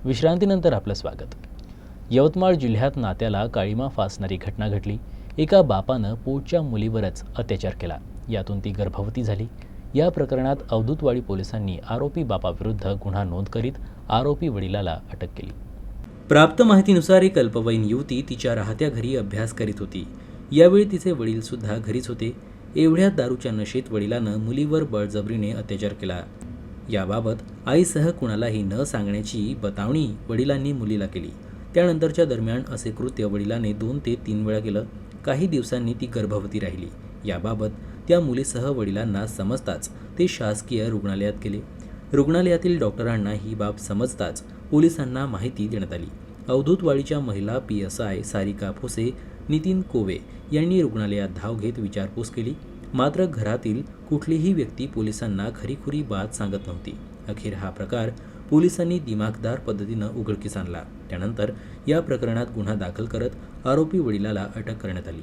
विश्रांतीनंतर आपलं स्वागत। यवतमाळ जिल्ह्यात नात्याला काळीमा फासणारी घटना घडली। एका बापानं पोटच्या मुलीवरच अत्याचार केला, यातून ती गर्भवती झाली। या प्रकरणात अवधूतवाडी पोलिसांनी आरोपी बापाविरुद्ध गुन्हा नोंद करीत आरोपी वडिलाला अटक केली। प्राप्त माहितीनुसार एक अल्पवयीन युवती तिच्या राहत्या घरी अभ्यास करीत होती। यावेळी तिचे वडील सुद्धा घरीच होते। एवढ्यात दारूच्या नशेत वडिलानं मुलीवर बळजबरीने अत्याचार केला। याबाबत आईसह कुणालाही न सांगण्याची बतावणी वडिलांनी मुलीला केली। त्यानंतरच्या दरम्यान असे कृत्य वडिलाने 2 ते 3 वेळा केलं। काही दिवसांनी ती गर्भवती राहिली। याबाबत त्या मुलीसह वडिलांना समजताच ते शासकीय रुग्णालयात गेले। रुग्णालयातील डॉक्टरांना ही बाब समजताच पोलिसांना माहिती देण्यात आली। अवधूतवाडीच्या महिला PSI सारिका फुसे, नितीन कोवे यांनी रुग्णालयात धाव घेत विचारपूस केली। मात्र घरातील कुठलीही व्यक्ती पोलिसांना खरीखुरी बात सांगत नव्हती। अखेर हा प्रकार पोलिसांनी दिमाखदार पद्धतीनं उघडकीस आणला। त्यानंतर या प्रकरणात गुन्हा दाखल करत आरोपी वडिलाला अटक करण्यात आली।